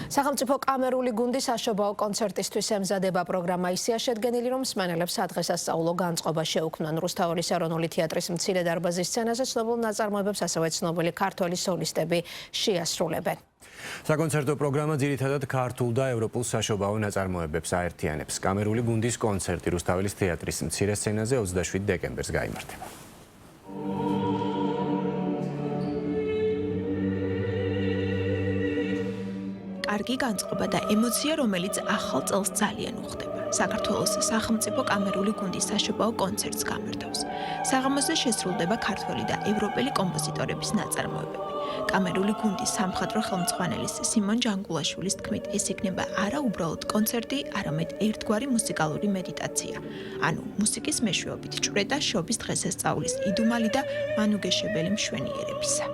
სახელმწიფო კამერული გუნდის საშობაო კონცერტისთვის ემზადება პროგრამა ისეა შედგენილი, რომ მსმენელებს სადღესასწაულო განწყობა შეუქმნან. რუსთაველის ეროვნული თეატრის მცირე დარბაზის სცენაზე ცნობილ ნაწარმოებებს ასევე ცნობილი ქართველი სოლისტები შეასრულებენ. საკონცერტო პროგრამა ძირითადად ქართულ და ევროპულ საშობაო ნაწარმოებებს აერთიანებს. კამერული გუნდის კონცერტი რუსთაველის თეატრის მცირე სცენაზე 27 დეკემბერს გაიმართება. კარგი განწყობა და ემოცია, რომელიც ახალ წელს ძალიან უხდება. საქართველოს სახელმწიფო კამერული გუნდის საშობაო კონცერტს გამართავს. საღამოზე შესრულდება ქართველი და ევროპელი კომპოზიტორების ნაწარმოებები. კამერული გუნდის სამხატვრო ხელმძღვანელის სიმონ ჯანგულაშვილის თქმით, ეს იქნება არა უბრალოდ კონცერტი, არამედ ერთგვარი მუსიკალური მედიტაცია. ანუ მუსიკის მეშვეობით ჭვრეტა შობის დღესასწაულის იდუმალი და მანუგეშებელი მშვენიერებისა.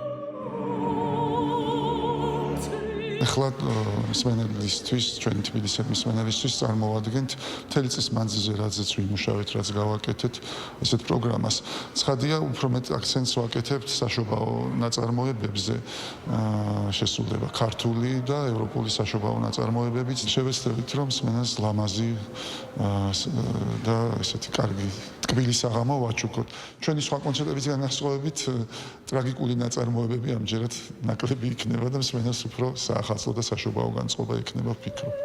ახლა მსმენელისთვის, ჩვენი თბილისის მსმენელისთვის წარმოვადგენთ მთელი წლის მანძილზე რაზეც ვიმუშავეთ, რაც გავაკეთეთ ესეთ პროგრამას. ცხადია, უფრო მეტ აქცენტს ვაკეთებთ საშობაო ნაწარმოებებზე, შესრულდება ქართული და ევროპული საშობაო ნაწარმოებებიც. შევეცდებით, რომ მსმენელს ლამაზი და ესეთი კარგი ტკბილი საღამო ვაჩუქოთ. ჩვენი სხვა კონცერტების განსხვავებით ტრაგიკული ნაწარმოებები ამჯერად ნაკლები იქნება და მსმენელს უფრო საახალწლო და საშობაო განწყობა იქნება ვფიქრობ.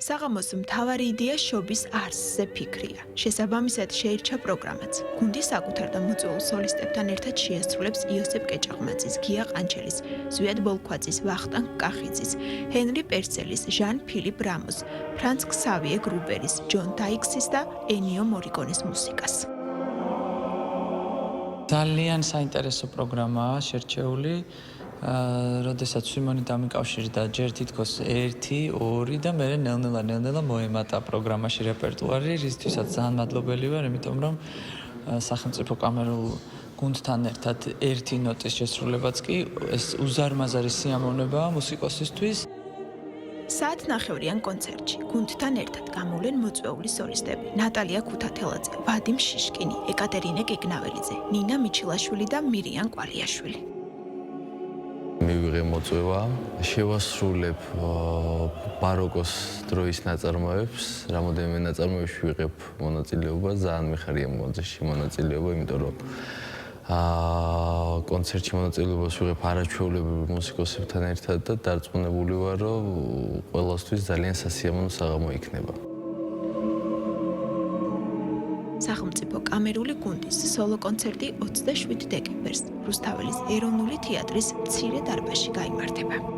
საღამოს მთავარი იდეა შობის არსზე ფიქრია. შესაბამისად შეირჩა პროგრამაც. გუნდი საკუთარ და მოწვეულ სოლისტებთან ერთად შეასრულებს იოსებ კეჭაღმაწის, გია ყანჩელის, ზვიად ბოლქვაძის, ვახტანგ კახიძის, ჰენრი პერცელის, ჟან ფილიპ რამოს, ფრანც ქსავიე გრუბერის, ჯონ დაიქსის და ენიო მორიკონეს მუსიკას. ძალიან საინტერესო პროგრამაა შერჩეული. როდესაც სიმონი დამიკავშირდა ჯერ თითქოს 1, 2 და მე ნელ-ნელა მოემატა პროგრამაში რეპერტუარი, რისთვისაც ძალიან მადლობელი ვარ, იმიტომ რომ სახელმწიფო კამერულ გუნდთან ერთად ერთი ნოტის შესრულებაც კი ეს უზარმაზარი სიამოვნებაა მუსიკოსისთვის. საათნახევრიან კონცერტში გუნდთან ერთად გამოვლენ მოწვეული სოლისტები: ნატალია ქუთათელაძე, ვადიმ შიშკინი, ეკატერინე გიგნაველიძე, ნინა მიჩილაშვილი და მირიან კვალიაშვილი. მივიღე მოწვევა, შევასრულებ ბაროკოს დროის ნაწარმოებებს, რამოდენიმე ნაწარმოებში ვიღებ მონაწილეობა, ძალიან მიხარია მოძეში მონაწილეობა, იმიტომ რომ კონცერტში მონაწილეობას ვიღებ არაჩვეულებრივ მუსიკოსებთან ერთად და დარწმუნებული ვარ, რომ ყველასთვის ძალიან სასიამოვნო საღამო იქნება. სახელმწიფო კამერული გუნდის სოლო კონცერტი 27 დეკემბერს რუსთაველის ეროვნული თეატრის მცირე დარბაზში გაიმართება.